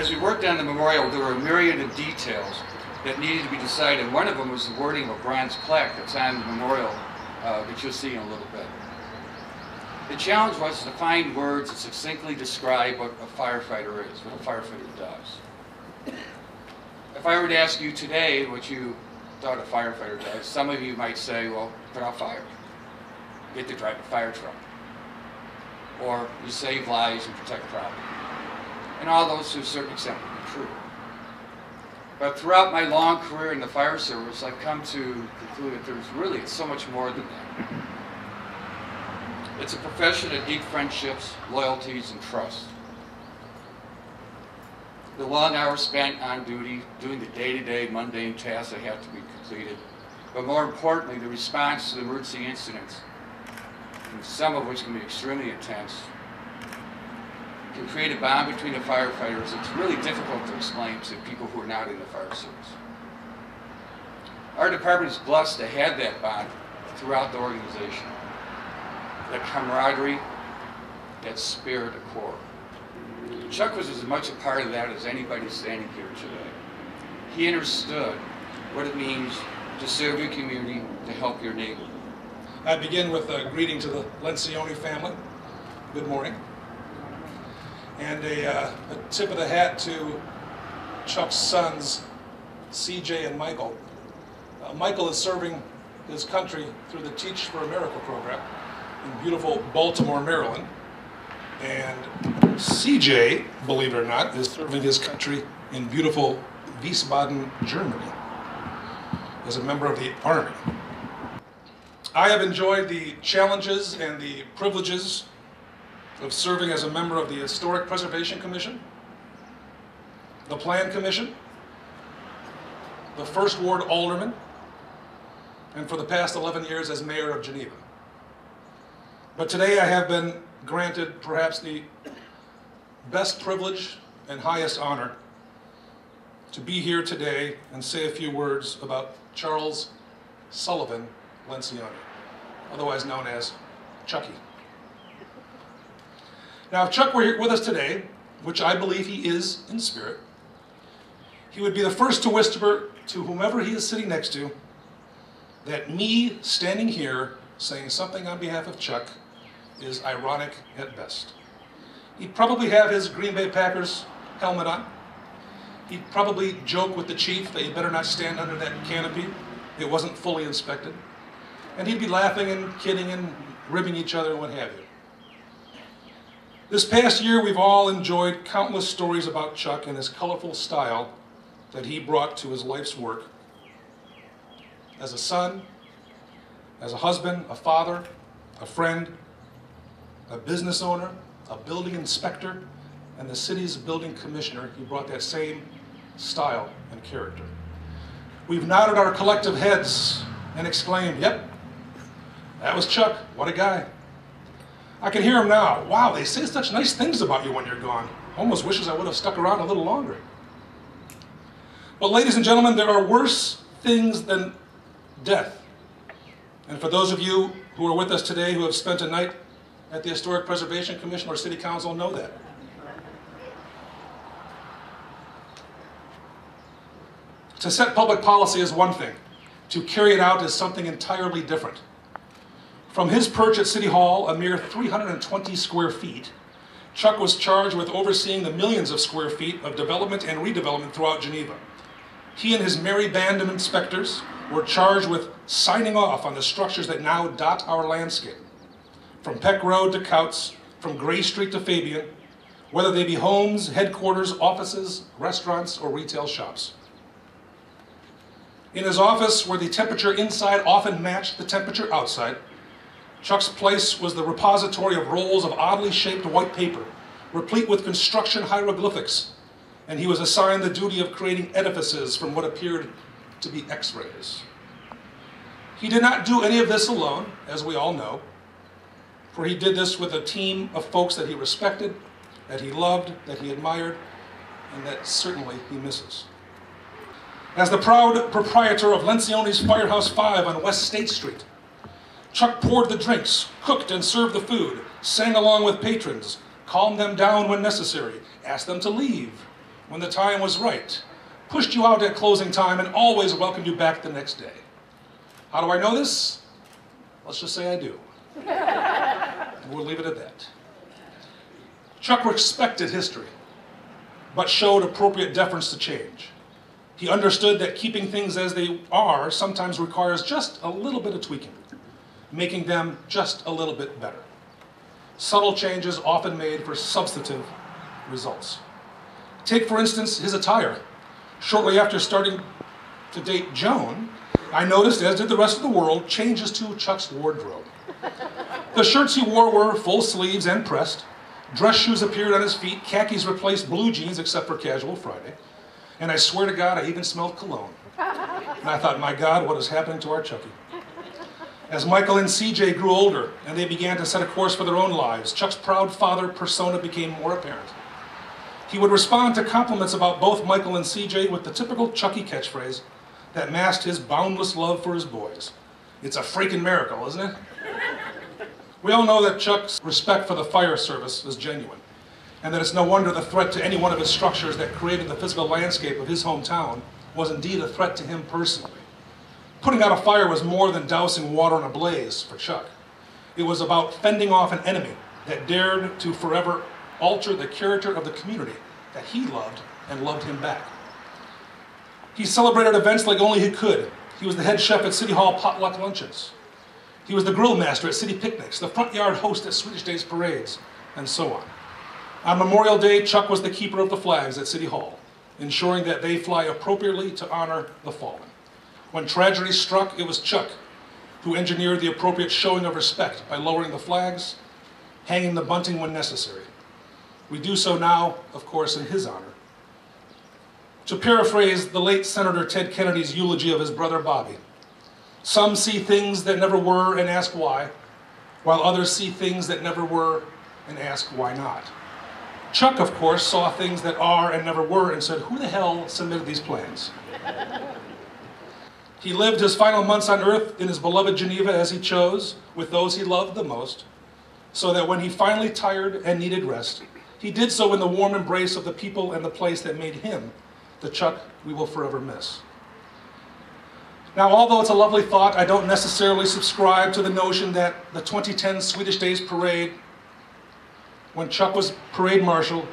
As we worked on the memorial, there were a myriad of details that needed to be decided. One of them was the wording of a bronze plaque that's on the memorial that you'll see in a little bit. The challenge was to find words that succinctly describe what a firefighter is, what a firefighter does. If I were to ask you today what you thought a firefighter does, some of you might say, well, put out fire. You get to drive a fire truck. Or you save lives and protect property. And all those to a certain extent would be true. But throughout my long career in the fire service, I've come to conclude that it's so much more than that. It's a profession of deep friendships, loyalties, and trust. The long hours spent on duty, doing the day-to-day mundane tasks that have to be completed, but more importantly, the response to the emergency incidents, some of which can be extremely intense, can create a bond between the firefighters that's really difficult to explain to people who are not in the fire service. Our department is blessed to have that bond throughout the organization. That camaraderie, that spirit of corps. Chuck was as much a part of that as anybody standing here today. He understood what it means to serve your community, to help your neighbor. I begin with a greeting to the Lencioni family. Good morning. And a tip of the hat to Chuck's sons, CJ and Michael. Michael is serving his country through the Teach for America program in beautiful Baltimore, Maryland. And CJ, believe it or not, is serving his country in beautiful Wiesbaden, Germany, as a member of the Army. I have enjoyed the challenges and the privileges of serving as a member of the Historic Preservation Commission, the Plan Commission, the First Ward Alderman, and for the past 11 years as Mayor of Geneva. But today I have been granted perhaps the best privilege and highest honor to be here today and say a few words about Charles Sullivan Lencioni, otherwise known as Chucky. Now, if Chuck were here with us today, which I believe he is in spirit, he would be the first to whisper to whomever he is sitting next to that me standing here saying something on behalf of Chuck is ironic at best. He'd probably have his Green Bay Packers helmet on. He'd probably joke with the chief that you better not stand under that canopy. It wasn't fully inspected. And he'd be laughing and kidding and ribbing each other and what have you. This past year, we've all enjoyed countless stories about Chuck and his colorful style that he brought to his life's work. As a son, as a husband, a father, a friend, a business owner, a building inspector, and the city's building commissioner, he brought that same style and character. We've nodded our collective heads and exclaimed, yep, that was Chuck, what a guy. I can hear him now. Wow, they say such nice things about you when you're gone. Almost wishes I would have stuck around a little longer. But ladies and gentlemen, there are worse things than death. And for those of you who are with us today who have spent a night at the Historic Preservation Commission or City Council know that. To set public policy is one thing. To carry it out is something entirely different. From his perch at City Hall, a mere 320 square feet, Chuck was charged with overseeing the millions of square feet of development and redevelopment throughout Geneva. He and his merry band of inspectors were charged with signing off on the structures that now dot our landscape. From Peck Road to Couts, from Gray Street to Fabian, whether they be homes, headquarters, offices, restaurants, or retail shops. In his office, where the temperature inside often matched the temperature outside, Chuck's place was the repository of rolls of oddly shaped white paper, replete with construction hieroglyphics, and he was assigned the duty of creating edifices from what appeared to be X-rays. He did not do any of this alone, as we all know, for he did this with a team of folks that he respected, that he loved, that he admired, and that certainly he misses. As the proud proprietor of Lencioni's Firehouse 5 on West State Street, Chuck poured the drinks, cooked and served the food, sang along with patrons, calmed them down when necessary, asked them to leave, when the time was right, pushed you out at closing time, and always welcomed you back the next day. How do I know this? Let's just say I do. And we'll leave it at that. Chuck respected history, but showed appropriate deference to change. He understood that keeping things as they are sometimes requires just a little bit of tweaking, making them just a little bit better. Subtle changes often made for substantive results. Take, for instance, his attire. Shortly after starting to date Joan, I noticed, as did the rest of the world, changes to Chuck's wardrobe. The shirts he wore were full sleeves and pressed. Dress shoes appeared on his feet. Khakis replaced blue jeans, except for Casual Friday. And I swear to God, I even smelled cologne. And I thought, my God, what is happening to our Chucky? As Michael and CJ grew older and they began to set a course for their own lives, Chuck's proud father persona became more apparent. He would respond to compliments about both Michael and CJ with the typical Chucky catchphrase that masked his boundless love for his boys. It's a freaking miracle, isn't it? We all know that Chuck's respect for the fire service is genuine, and that it's no wonder the threat to any one of his structures that created the physical landscape of his hometown was indeed a threat to him personally. Putting out a fire was more than dousing water in a blaze for Chuck. It was about fending off an enemy that dared to forever alter the character of the community that he loved and loved him back. He celebrated events like only he could. He was the head chef at City Hall potluck luncheons. He was the grill master at city picnics, the front yard host at Swedish Days parades, and so on. On Memorial Day, Chuck was the keeper of the flags at City Hall, ensuring that they fly appropriately to honor the fallen. When tragedy struck, it was Chuck who engineered the appropriate showing of respect by lowering the flags, hanging the bunting when necessary. We do so now, of course, in his honor. To paraphrase the late Senator Ted Kennedy's eulogy of his brother Bobby, some see things that never were and ask why, while others see things that never were and ask why not. Chuck, of course, saw things that are and never were and said, who the hell submitted these plans? He lived his final months on earth in his beloved Geneva as he chose, with those he loved the most, so that when he finally tired and needed rest, he did so in the warm embrace of the people and the place that made him the Chuck we will forever miss. Now, although it's a lovely thought, I don't necessarily subscribe to the notion that the 2010 Swedish Days Parade, when Chuck was parade marshal,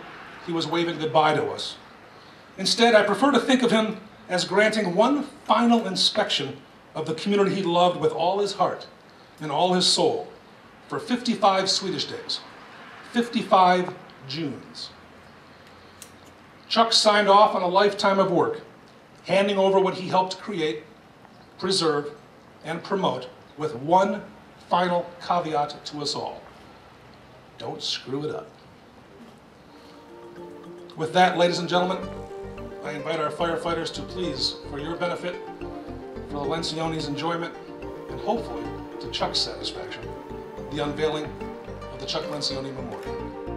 he was waving goodbye to us. Instead, I prefer to think of him as granting one final inspection of the community he loved with all his heart and all his soul for 55 Swedish days, 55 Junes. Chuck signed off on a lifetime of work, handing over what he helped create, preserve, and promote with one final caveat to us all. Don't screw it up. With that, ladies and gentlemen, I invite our firefighters to please, for your benefit, for the Lencioni's enjoyment, and hopefully to Chuck's satisfaction, the unveiling of the Chuck Lencioni Memorial.